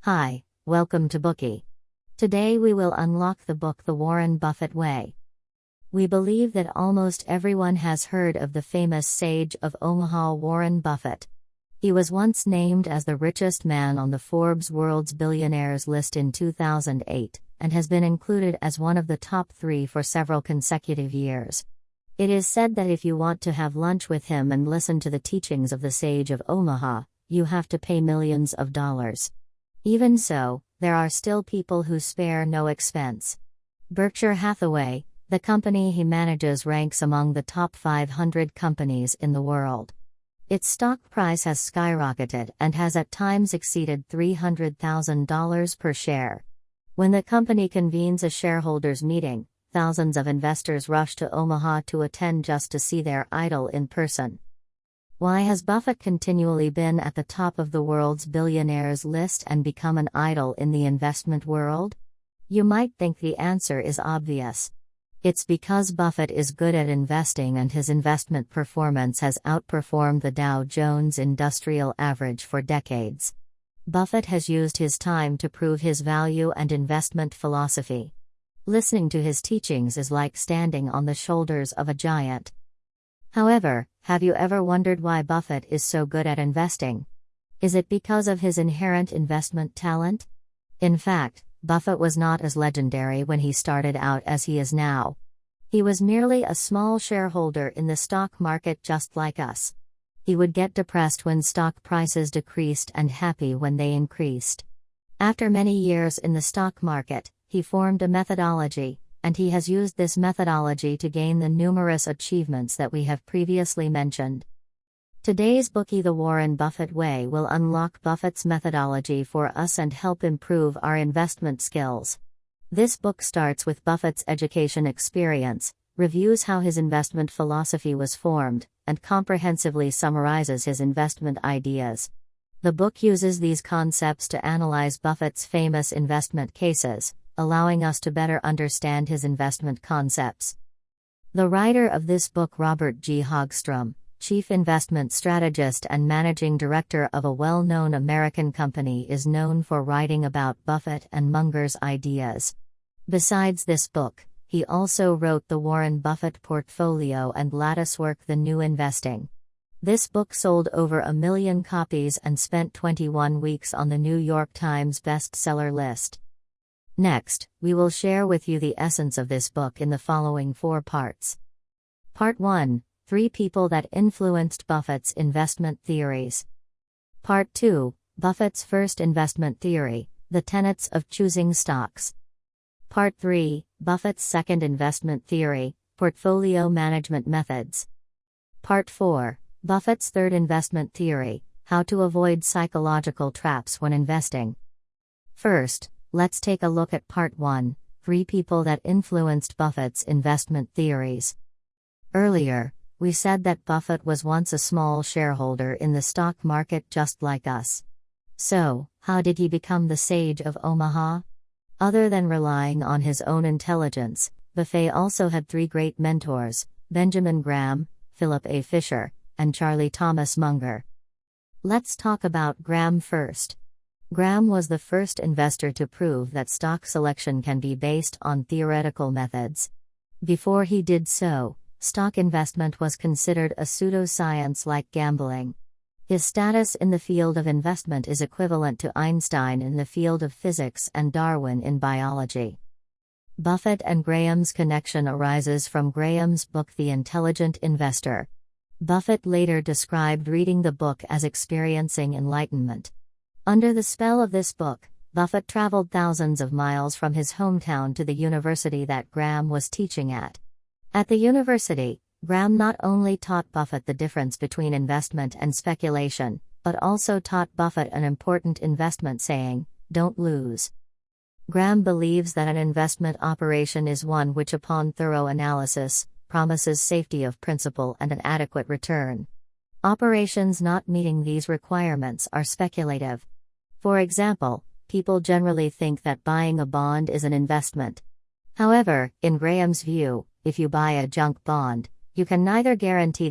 Hi, welcome to Bookie. Today we will unlock the book The Warren Buffett Way. We believe that almost everyone has heard of the famous Sage of Omaha Warren Buffett. He was once named as the richest man on the Forbes World's Billionaires list in 2008, and has been included as one of the top 3 for several consecutive years. It is said that if you want to have lunch with him and listen to the teachings of the Sage of Omaha, you have to pay millions of dollars. Even so, there are still people who spare no expense. Berkshire Hathaway, the company he manages, ranks among the top 500 companies in the world. Its stock price has skyrocketed and has at times exceeded $300,000 per share. When the company convenes a shareholders' meeting, thousands of investors rush to Omaha to attend just to see their idol in person. Why has Buffett continually been at the top of the world's billionaires list and become an idol in the investment world? You might think the answer is obvious. It's because Buffett is good at investing and his investment performance has outperformed the Dow Jones Industrial Average for decades. Buffett has used his time to prove his value and investment philosophy. Listening to his teachings is like standing on the shoulders of a giant. However, have you ever wondered why Buffett is so good at investing? Is it because of his inherent investment talent? In fact, Buffett was not as legendary when he started out as he is now. He was merely a small shareholder in the stock market just like us. He would get depressed when stock prices decreased and happy when they increased. After many years in the stock market, he formed a methodology, and he has used this methodology to gain the numerous achievements that we have previously mentioned. Today's Bookie The Warren Buffett Way will unlock Buffett's methodology for us and help improve our investment skills. This book starts with Buffett's education experience, reviews how his investment philosophy was formed, and comprehensively summarizes his investment ideas. The book uses these concepts to analyze Buffett's famous investment cases, allowing us to better understand his investment concepts. The writer of this book, Robert G. Hagstrom, chief investment strategist and managing director of a well-known American company, is known for writing about Buffett and Munger's ideas. Besides this book, he also wrote The Warren Buffett Portfolio and Latticework The New Investing. This book sold over 1 million copies and spent 21 weeks on the New York Times bestseller list. Next, we will share with you the essence of this book in the following 4 parts. Part 1: 3 people that influenced Buffett's investment theories. Part 2: Buffett's first investment theory, the tenets of choosing stocks. Part 3: Buffett's second investment theory, portfolio management methods. Part 4: Buffett's third investment theory, how to avoid psychological traps when investing. First, let's take a look at Part 1, 3 people that influenced Buffett's investment theories. Earlier, we said that Buffett was once a small shareholder in the stock market just like us. So, how did he become the Sage of Omaha? Other than relying on his own intelligence, Buffett also had 3 great mentors: Benjamin Graham, Philip A. Fisher, and Charlie Thomas Munger. Let's talk about Graham first. Graham was the first investor to prove that stock selection can be based on theoretical methods. Before he did so, stock investment was considered a pseudoscience like gambling. His status in the field of investment is equivalent to Einstein in the field of physics and Darwin in biology. Buffett and Graham's connection arises from Graham's book The Intelligent Investor. Buffett later described reading the book as experiencing enlightenment. Under the spell of this book, Buffett traveled thousands of miles from his hometown to the university that Graham was teaching at. At the university, Graham not only taught Buffett the difference between investment and speculation, but also taught Buffett an important investment saying, "Don't lose." Graham believes that an investment operation is one which, upon thorough analysis, promises safety of principal and an adequate return. Operations not meeting these requirements are speculative. For example, people generally think that buying a bond is an investment. However, in Graham's view, if you buy a junk bond, you can neither guarantee